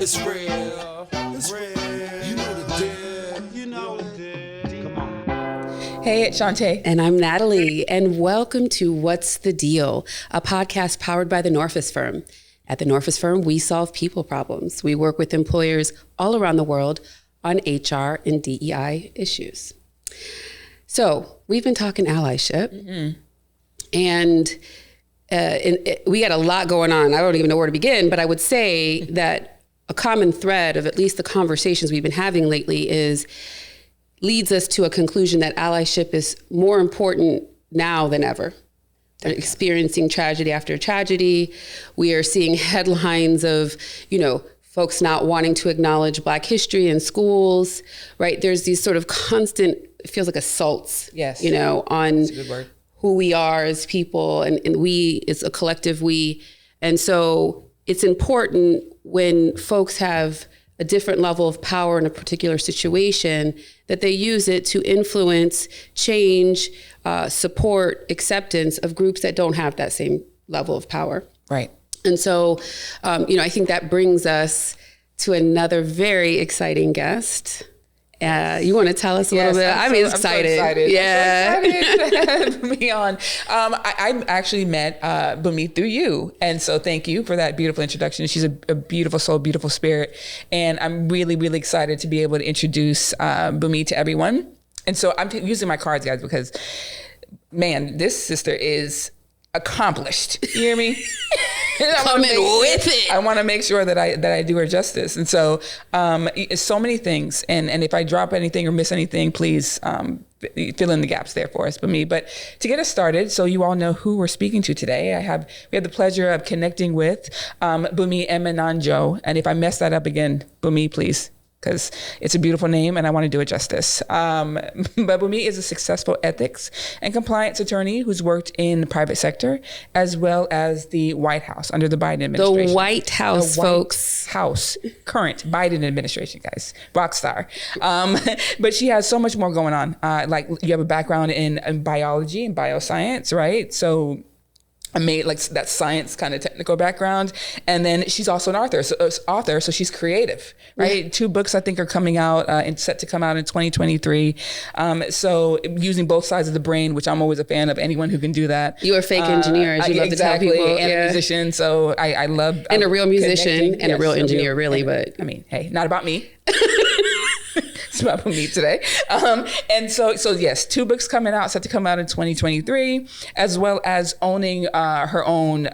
It's real. It's real. You know the deal. You know the deal. Come on. Hey, it's Shanté. And I'm Natalie, and welcome to What's the Deal, a podcast powered by the Norfus Firm. At the Norfus Firm, we solve people problems. We work with employers all around the world on HR and DEI issues. So we've been talking allyship, and we got a lot going on. I don't even know where to begin, but I would say that a common thread of at least the conversations we've been having lately leads us to a conclusion that allyship is more important now than ever. They're experiencing tragedy after tragedy. We are seeing headlines of, folks not wanting to acknowledge Black history in schools, right? There's these sort of constant, it feels like assaults, Yes. On That's a good word. who we are as people, and we, it's a collective we. And so it's important when folks have a different level of power in a particular situation that they use it to influence, change, support, acceptance of groups that don't have that same level of power. Right. And so, I think that brings us to another very exciting guest. You want to tell us a little bit? I'm excited. I'm so excited. Yeah. I'm so excited to have me on. I actually met Bunmi through you. And so thank you for that beautiful introduction. She's a beautiful soul, beautiful spirit. And I'm really, really excited to be able to introduce Bunmi to everyone. And so I'm using my cards, guys, because, man, this sister is accomplished. You hear me? Coming with it. I want to make sure that I do her justice. And so so many things. And if I drop anything or miss anything, please fill in the gaps there for us, Bunmi. But to get us started, so you all know who we're speaking to today, we have the pleasure of connecting with Bunmi Emenanjo. And if I mess that up again, Bunmi, please, because it's a beautiful name and I want to do it justice. But Bunmi is a successful ethics and compliance attorney who's worked in the private sector as well as the White House under the Biden administration. The White House, folks. House, current Biden administration, guys, rock star. But she has so much more going on. Like you have a background in biology and bioscience, right? So I made like that science kind of technical background. And then she's also an author. So she's creative, right? Yeah. 2 books I think are coming out and set to come out in 2023. So using both sides of the brain, which I'm always a fan of anyone who can do that. You're a fake engineer, as you love to tell people. And a musician. So I love. And a real musician and a real engineer, really. But I mean, hey, not about me. It's about Bunmi today. And so yes, 2 books coming out, set to come out in 2023, as well as owning her own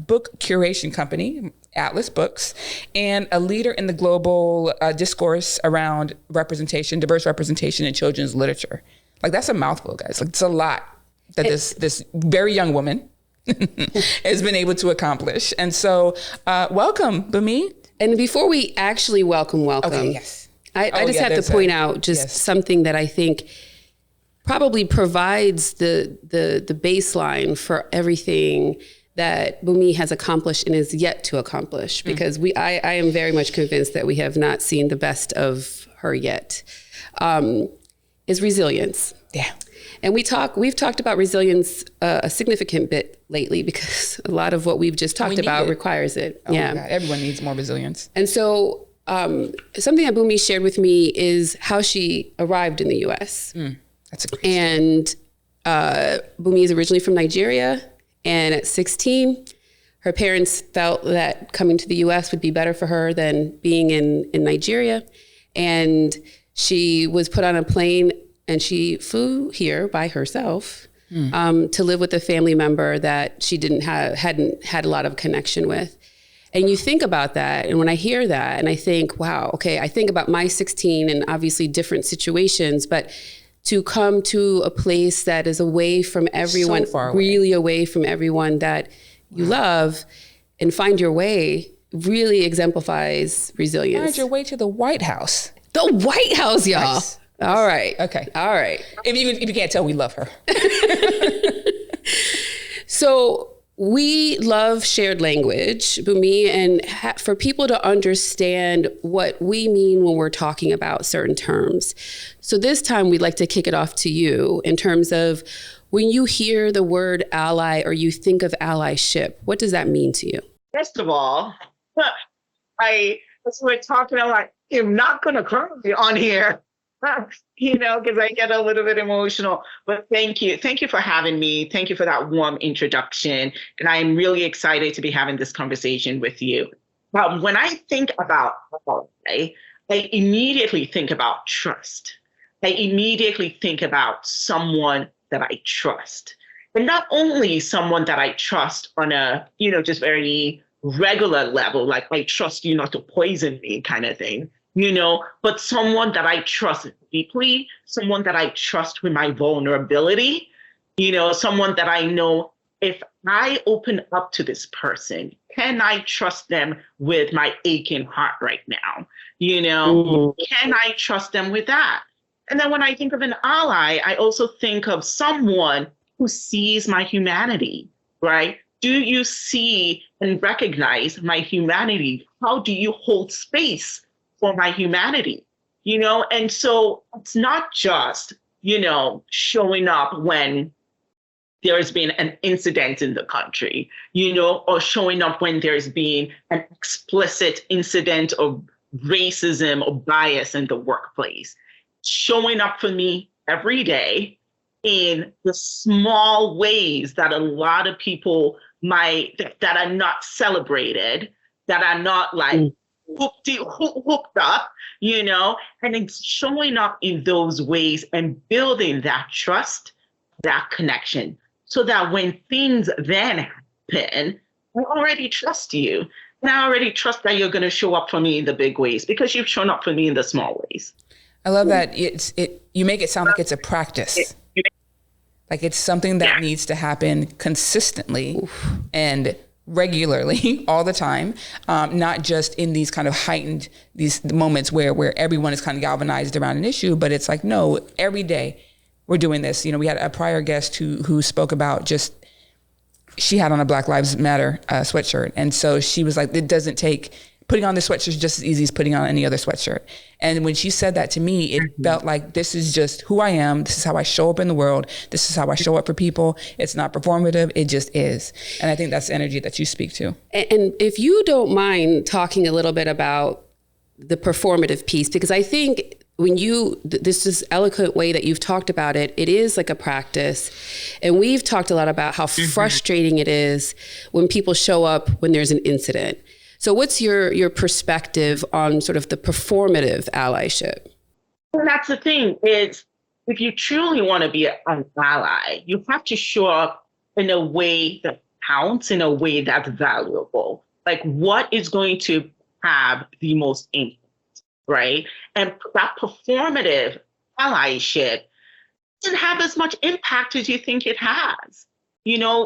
book curation company, Atlas Books, and a leader in the global discourse around representation, diverse representation in children's literature. Like that's a mouthful, guys. Like it's a lot that this very young woman has been able to accomplish. And so welcome, Bunmi. And before we actually welcome. Okay, yes. I just have to point out something that I think probably provides the baseline for everything that Bunmi has accomplished and is yet to accomplish, because I am very much convinced that we have not seen the best of her yet, is resilience. Yeah. And we've talked about resilience a significant bit lately, because a lot of what we've just talked about requires it. Oh yeah. My God. Everyone needs more resilience. And so something that Bunmi shared with me is how she arrived in the U.S. That's a great story. And Bunmi is originally from Nigeria. And at 16, her parents felt that coming to the U.S. would be better for her than being in Nigeria. And she was put on a plane and she flew here by herself to live with a family member that she hadn't had a lot of connection with. And you think about that, and when I hear that, and I think, wow, okay, I think about my 16 and obviously different situations, but to come to a place that is away from everyone, so far away. Really away from everyone that you love, and find your way, really exemplifies resilience. Find your way to the White House. The White House, y'all. Nice. All right. Okay. All right. If you can't tell, we love her. So we love shared language, Bunmi, and for people to understand what we mean when we're talking about certain terms. So this time we'd like to kick it off to you in terms of when you hear the word ally or you think of allyship, what does that mean to you? First of all, I as we're talking, I'm like, I'm not going to cry on here, because I get a little bit emotional. But thank you. Thank you for having me. Thank you for that warm introduction. And I'm really excited to be having this conversation with you. When I think about I immediately think about trust. I immediately think about someone that I trust. And not only someone that I trust on a, just very regular level, like I trust you not to poison me kind of thing, but someone that I trust deeply, someone that I trust with my vulnerability, someone that I know if I open up to this person, can I trust them with my aching heart right now? Can I trust them with that? And then when I think of an ally, I also think of someone who sees my humanity, right? Do you see and recognize my humanity? How do you hold space for my humanity? And so it's not just, showing up when there's been an incident in the country, or showing up when there's been an explicit incident of racism or bias in the workplace. Showing up for me every day in the small ways that a lot of people that are not celebrated, that are not like hooked up, and it's showing up in those ways and building that trust, that connection, so that when things then happen, I already trust you. And I already trust that you're going to show up for me in the big ways because you've shown up for me in the small ways. I love that you make it sound like it's a practice. Like it's something that needs to happen consistently and regularly all the time, not just in these kind of heightened, these moments where everyone is kind of galvanized around an issue, but it's like, no, every day we're doing this. We had a prior guest who spoke about just, she had on a Black Lives Matter sweatshirt. And so she was like, it doesn't take, putting on this sweatshirt is just as easy as putting on any other sweatshirt. And when she said that to me, it felt like this is just who I am. This is how I show up in the world. This is how I show up for people. It's not performative. It just is. And I think that's the energy that you speak to. And if you don't mind talking a little bit about the performative piece, because I think when this is eloquent way that you've talked about it, it is like a practice. And we've talked a lot about how frustrating it is when people show up when there's an incident. So what's your perspective on sort of the performative allyship? And that's the thing is, if you truly want to be an ally, you have to show up in a way that counts, in a way that's valuable. Like what is going to have the most impact, right? And that performative allyship doesn't have as much impact as you think it has.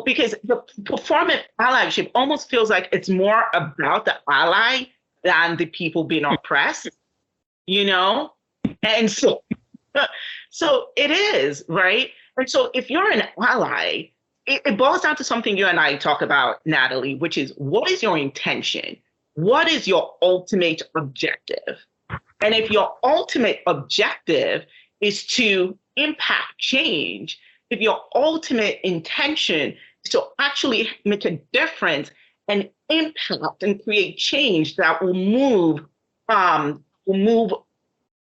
Because the performative allyship almost feels like it's more about the ally than the people being oppressed, And so it is, right? And so if you're an ally, it boils down to something you and I talk about, Natalie, which is what is your intention? What is your ultimate objective? And if your ultimate objective is to impact change, if your ultimate intention is to actually make a difference and impact and create change that will move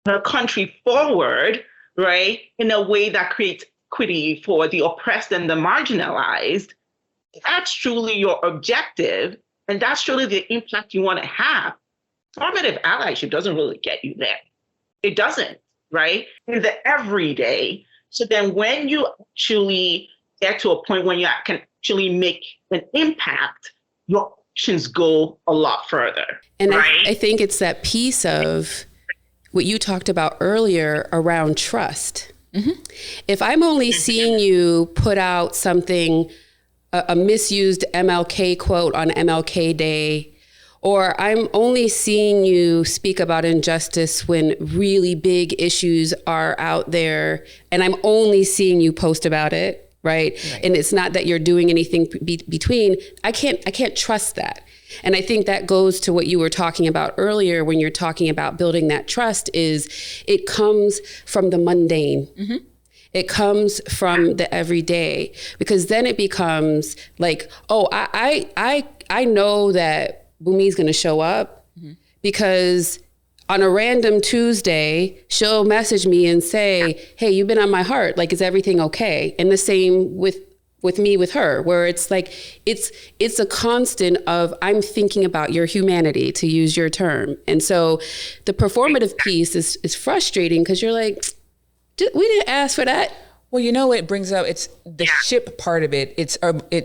the country forward, right, in a way that creates equity for the oppressed and the marginalized, that's truly your objective, and that's truly the impact you want to have. Formative allyship doesn't really get you there. It doesn't, right? In the everyday. So then when you actually get to a point when you can actually make an impact, your actions go a lot further. And right? I think it's that piece of what you talked about earlier around trust. Mm-hmm. If I'm only seeing you put out something, a misused MLK quote on MLK Day, or I'm only seeing you speak about injustice when really big issues are out there, and I'm only seeing you post about it, right? And it's not that you're doing anything between. I can't trust that. And I think that goes to what you were talking about earlier when you're talking about building that trust. Is it comes from the mundane. Mm-hmm. It comes from the everyday, because then it becomes like, oh, I know that Bunmi's going to show up because on a random Tuesday, she'll message me and say, hey, you've been on my heart. Like, is everything okay? And the same with me, with her, where it's like, it's a constant of, I'm thinking about your humanity, to use your term. And so the performative piece is frustrating because you're like, we didn't ask for that. Well, you know, it brings up, it's the ship part of it. It's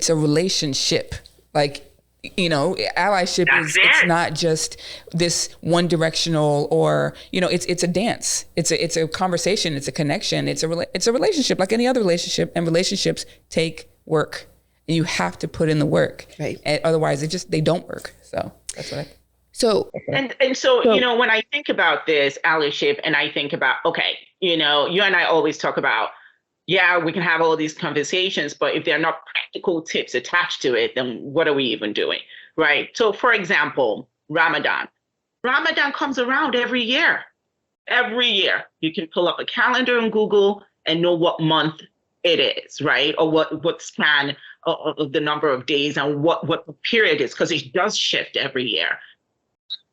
a relationship. Like, you know, allyship it's not just this one directional, or, you know, it's a dance. It's a conversation. It's a connection. It's a relationship like any other relationship, and relationships take work, and you have to put in the work. Right. And otherwise they don't work. So that's what So, you know, when I think about this allyship, and I think about, okay, you know, you and I always talk about, yeah, we can have all these conversations, but if there are not practical tips attached to it, then what are we even doing, right? So, for example, Ramadan. Ramadan comes around every year. Every year. You can pull up a calendar on Google and know what month it is, right? Or what span of the number of days and what the period is, because it does shift every year.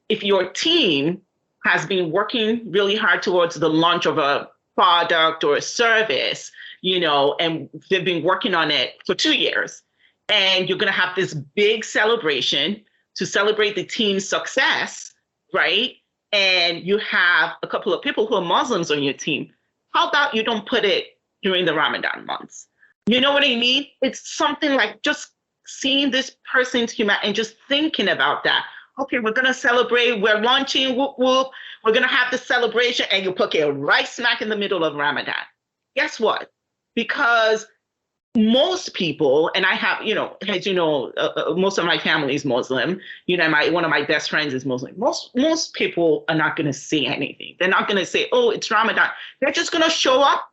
If your team has been working really hard towards the launch of a product or a service, you know, and they've been working on it for 2 years, and you're going to have this big celebration to celebrate the team's success, right? And you have a couple of people who are Muslims on your team. How about you don't put it during the Ramadan months? You know what I mean? It's something like just seeing this person's humanity and just thinking about that. Okay, we're going to celebrate, we're launching, whoop, whoop. We're going to have the celebration, and you put it right smack in the middle of Ramadan. Guess what? Because most people, and I have, you know, as you know, most of my family is Muslim. You know, one of my best friends is Muslim. Most people are not going to say anything. They're not going to say, oh, it's Ramadan. They're just going to show up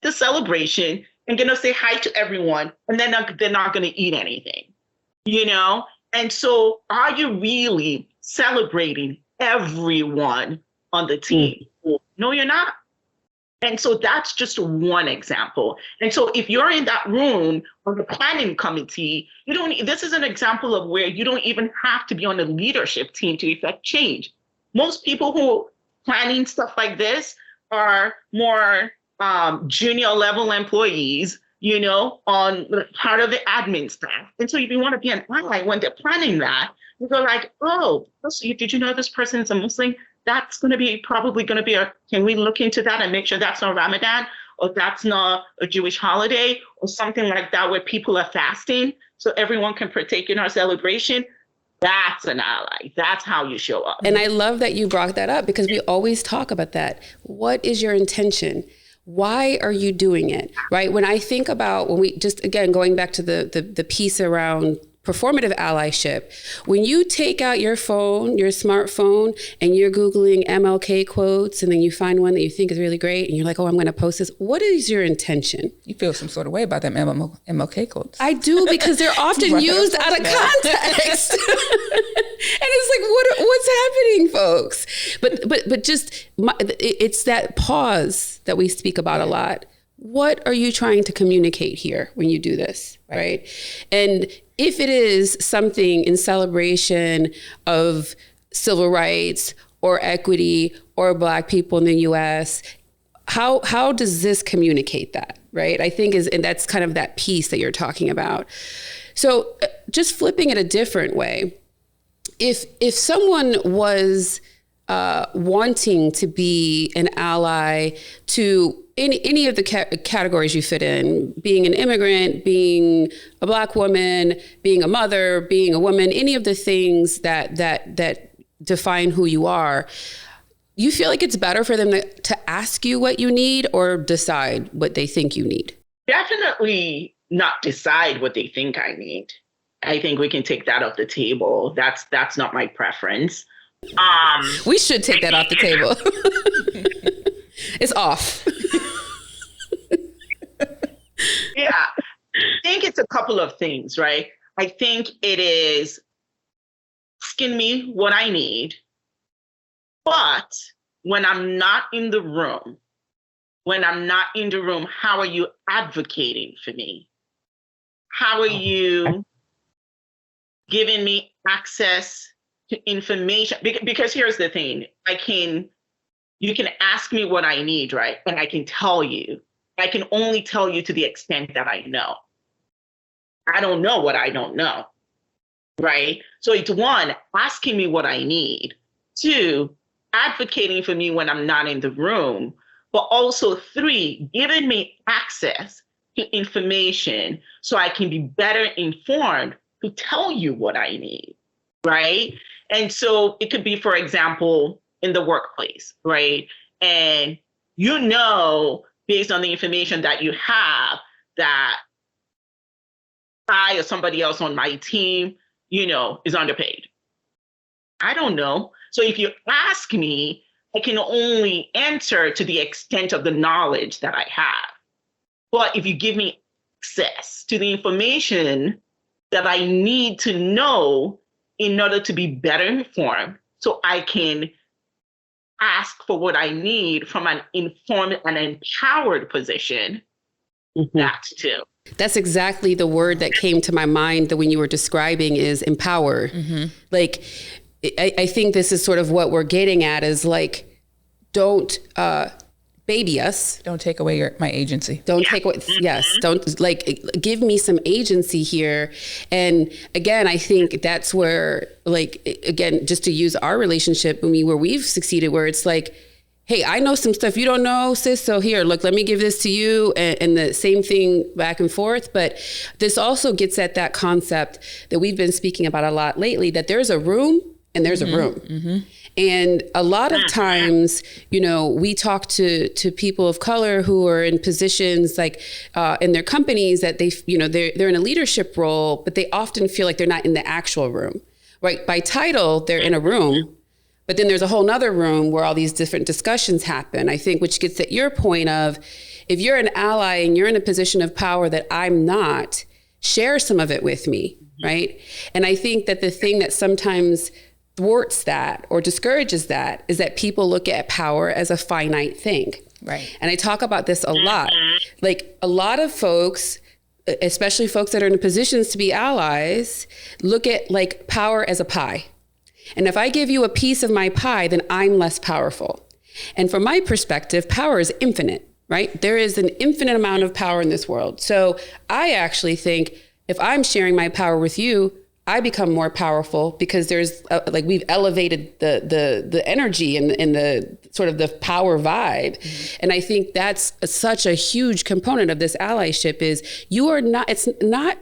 to celebration and going to say hi to everyone, and then they're not going to eat anything, you know? And so are you really celebrating everyone on the team? No, you're not. And so that's just one example. And so if you're in that room or the planning committee, this is an example of where you don't even have to be on the leadership team to effect change. Most people who are planning stuff like this are more junior level employees, you know, on part of the admin staff. And so if you want to be an ally when they're planning that, you go like, oh, did you know this person is a Muslim? That's probably going to be can we look into that and make sure that's not Ramadan, or that's not a Jewish holiday, or something like that where people are fasting so everyone can partake in our celebration? That's an ally. That's how you show up. And I love that you brought that up, because we always talk about that. What is your intention? Why are you doing it? Right? When I think about, when we just, again, going back to the piece around performative allyship, when you take out your phone, your smartphone, and you're Googling MLK quotes, and then you find one that you think is really great, and you're like, oh, I'm going to post this. What is your intention? You feel some sort of way about them MLK quotes. I do, because they're often used out of context. And it's like, what's happening, folks? But just, it's that pause that we speak about a lot. What are you trying to communicate here when you do this, right? And if it is something in celebration of civil rights or equity or Black people in the US, how does this communicate that, right? I think and that's kind of that piece that you're talking about. So just flipping it a different way, if someone was wanting to be an ally to any of the categories you fit in, being an immigrant, being a Black woman, being a mother, being a woman, any of the things that define who you are, you feel like it's better for them to ask you what you need or decide what they think you need? Definitely not decide what they think I need. I think we can take that off the table. That's not my preference. We should take that off the table. It's off. Yeah, I think it's a couple of things, right? I think it is asking me what I need, but when I'm not in the room, how are you advocating for me? How are you giving me access information, because here's the thing, you can ask me what I need, right? And I can tell you. I can only tell you to the extent that I know. I don't know what I don't know, right? So it's one, asking me what I need. Two, advocating for me when I'm not in the room. But also three, giving me access to information so I can be better informed to tell you what I need, right? And so it could be, for example, in the workplace, right? And you know, based on the information that you have, that I or somebody else on my team, you know, is underpaid. I don't know. So if you ask me, I can only answer to the extent of the knowledge that I have. But if you give me access to the information that I need to know in order to be better informed, so I can ask for what I need from an informed and empowered position, that's too. That's exactly the word that came to my mind that when you were describing is empower. Like, I think this is sort of what we're getting at is like, don't baby us. Don't take away my agency. Don't take away, yes. Don't like, give me some agency here. And again, I think that's where, like, again, just to use our relationship, where we've succeeded, where it's like, hey, I know some stuff you don't know, sis. So here, look, let me give this to you. And the same thing back and forth. But this also gets at that concept that we've been speaking about a lot lately, that there's a room and there's a room. And a lot of times, you know, we talk to people of color who are in positions like in their companies that they, you know, they're in a leadership role, but they often feel like they're not in the actual room, right? By title, they're in a room, but then there's a whole nother room where all these different discussions happen. I think, which gets at your point of, if you're an ally and you're in a position of power that I'm not, share some of it with me, right? And I think that the thing that sometimes thwarts that or discourages that is that people look at power as a finite thing. Right. And I talk about this a lot. Like, a lot of folks, especially folks that are in positions to be allies, look at like power as a pie. And if I give you a piece of my pie, then I'm less powerful. And from my perspective, power is infinite, right? There is an infinite amount of power in this world. So I actually think if I'm sharing my power with you, I become more powerful because there's like, we've elevated the energy and the sort of the power vibe. And I think that's such a huge component of this allyship is it's not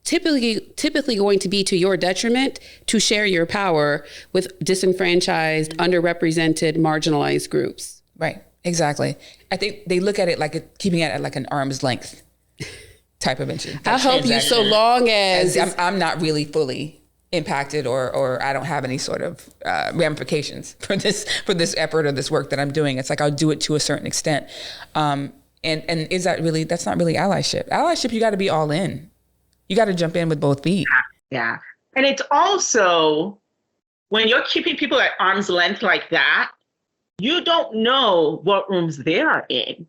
typically going to be to your detriment to share your power with disenfranchised, underrepresented, marginalized groups. Right. Exactly. I think they look at it like keeping it at like an arm's length type of issue. I'll help you so long as I'm not really fully impacted or I don't have any sort of ramifications for this effort or this work that I'm doing. It's like I'll do it to a certain extent. And is that really, that's not really allyship. Allyship, you got to be all in. You got to jump in with both feet. Yeah. And it's also, when you're keeping people at arm's length like that, you don't know what rooms they are in.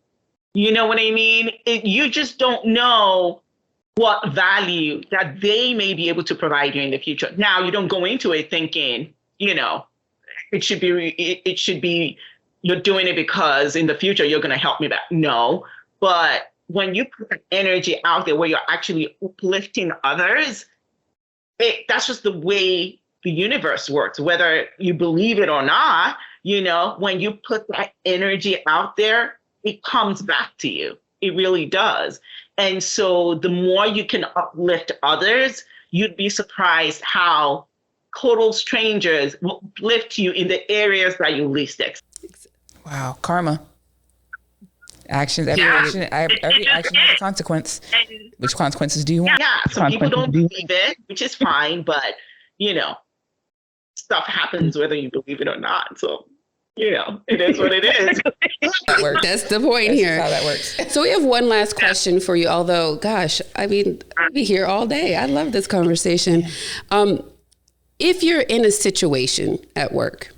You know what I mean? You just don't know what value that they may be able to provide you in the future. Now, you don't go into it thinking, you know, it should be you're doing it because in the future you're going to help me back. No, but when you put energy out there where you're actually uplifting others, that's just the way the universe works, whether you believe it or not. You know, when you put that energy out there, it comes back to you. It really does. And so the more you can uplift others, you'd be surprised how total strangers will uplift you in the areas that you least expect. Wow, karma. Actions, every action has a consequence. Which consequences do you want? Yeah, some people don't believe it, which is fine, but, you know, stuff happens whether you believe it or not. So, you know, it is what it is. That's the point here. How that works. So we have one last question for you, although, gosh, I mean, I'll be here all day. I love this conversation. If you're in a situation at work,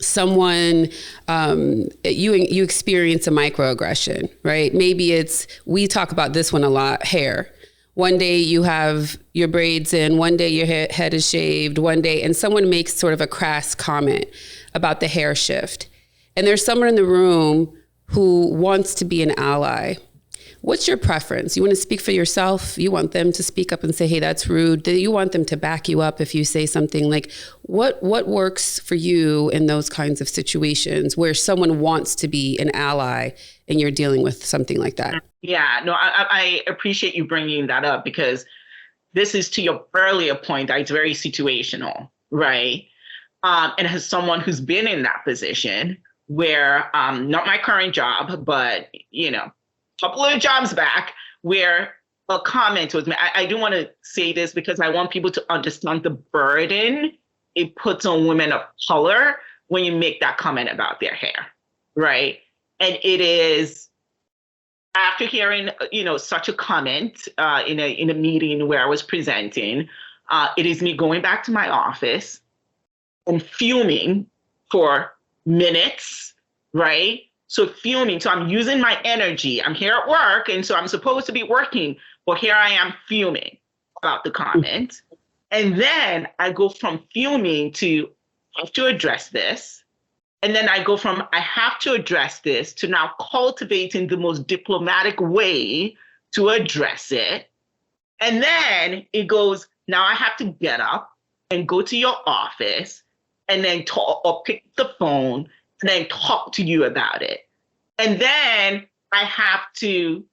someone, you experience a microaggression, right? Maybe we talk about this one a lot, hair, one day you have your braids in, one day your head is shaved, one day, and someone makes sort of a crass comment about the hair shift. And there's someone in the room who wants to be an ally. What's your preference? You want to speak for yourself? You want them to speak up and say, hey, that's rude? Do you want them to back you up if you say something? Like, what works for you in those kinds of situations where someone wants to be an ally and you're dealing with something like that? Yeah, no, I appreciate you bringing that up, because this is to your earlier point that it's very situational, right? And as someone who's been in that position where, not my current job, but, couple of jobs back, where a comment was made. I do want to say this because I want people to understand the burden it puts on women of color when you make that comment about their hair, right? And it is, after hearing, such a comment in a meeting where I was presenting, it is me going back to my office and fuming for minutes, right? So fuming, so I'm using my energy. I'm here at work, and so I'm supposed to be working, but here I am fuming about the comment. And then I go from fuming to I have to address this. And then I go from I have to address this to now cultivating the most diplomatic way to address it. And then it goes, now I have to get up and go to your office and then talk or pick the phone and then talk to you about it. And then I have to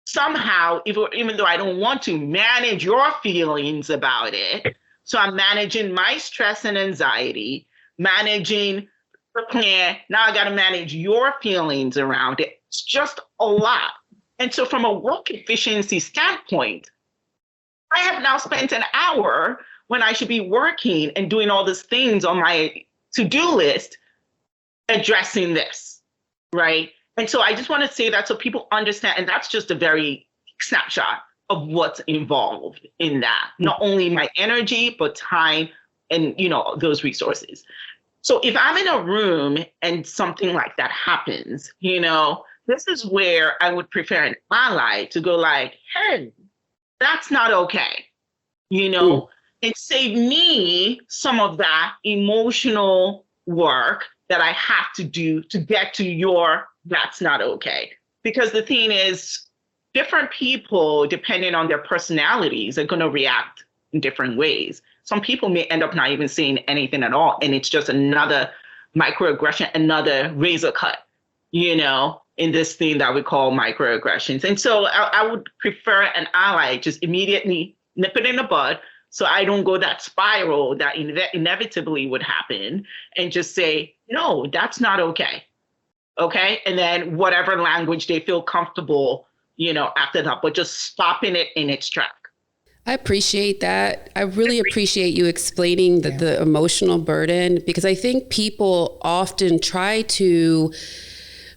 somehow, even though I don't want to, manage your feelings about it. So I'm managing my stress and anxiety, managing the plan. Now I got to manage your feelings around it. It's just a lot. And so from a work efficiency standpoint, I have now spent an hour when I should be working and doing all these things on my to-do list, addressing this, right? And so I just want to say that so people understand, and that's just a very snapshot of what's involved in that. Not only my energy, but time and, those resources. So if I'm in a room and something like that happens, this is where I would prefer an ally to go like, hey, that's not okay, and save me some of that emotional work that I have to do to get to your that's not okay. Because the thing is, different people, depending on their personalities, are going to react in different ways. Some people may end up not even saying anything at all, and it's just another microaggression, another razor cut, in this thing that we call microaggressions. And so I would prefer an ally, just immediately nip it in the bud, so I don't go that spiral that inevitably would happen, and just say, no, that's not okay. Okay. And then whatever language they feel comfortable, after that, but just stopping it in its track. I appreciate that. I really appreciate you explaining the emotional burden, because I think people often try to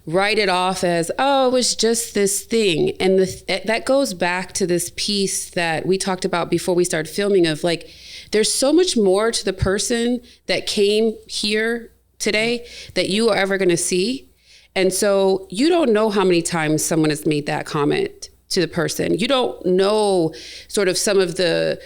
write it off as, oh, it was just this thing. And that goes back to this piece that we talked about before we started filming of like, there's so much more to the person that came here today that you are ever going to see. And so you don't know how many times someone has made that comment to the person. You don't know sort of some of the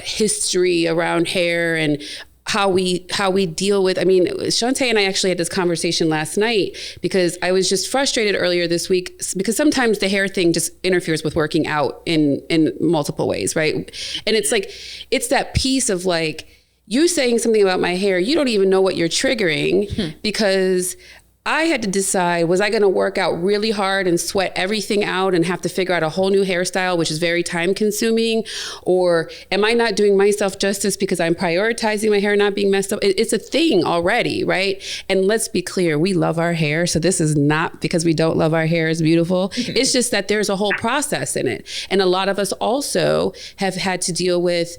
history around hair and how we deal with, Shanté and I actually had this conversation last night because I was just frustrated earlier this week because sometimes the hair thing just interferes with working out in multiple ways, right? And it's like, it's that piece of like, you saying something about my hair, you don't even know what you're triggering because I had to decide, was I going to work out really hard and sweat everything out and have to figure out a whole new hairstyle, which is very time consuming? Or am I not doing myself justice because I'm prioritizing my hair not being messed up? It's a thing already, right? And let's be clear, we love our hair. So this is not because we don't love our hair is beautiful. It's just that there's a whole process in it. And a lot of us also have had to deal with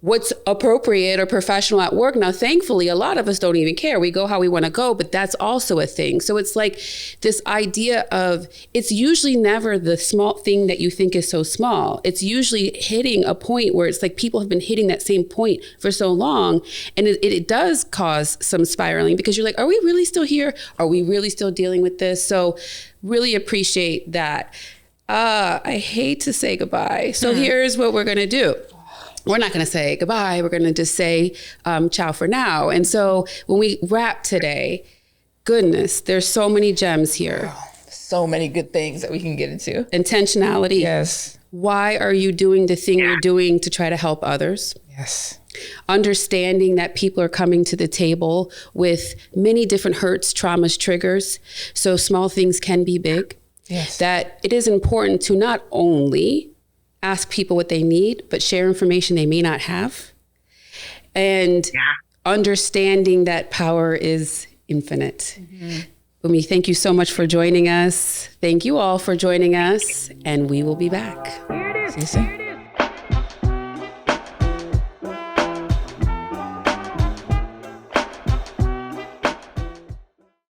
what's appropriate or professional at work. Now, thankfully, a lot of us don't even care. We go how we want to go, but that's also a thing. So it's like this idea of, it's usually never the small thing that you think is so small. It's usually hitting a point where it's like people have been hitting that same point for so long. And it does cause some spiraling because you're like, are we really still here? Are we really still dealing with this? So really appreciate that. I hate to say goodbye. So here's what we're going to do. We're not going to say goodbye. We're going to just say ciao for now. And so when we wrap today, goodness, there's so many gems here. So many good things that we can get into. Intentionality. Yes. Why are you doing the thing you're doing to try to help others? Yes. Understanding that people are coming to the table with many different hurts, traumas, triggers. So small things can be big. Yes. That it is important to not only ask people what they need, but share information they may not have. And understanding that power is infinite. Bunmi, thank you so much for joining us. Thank you all for joining us, and we will be back. See you soon.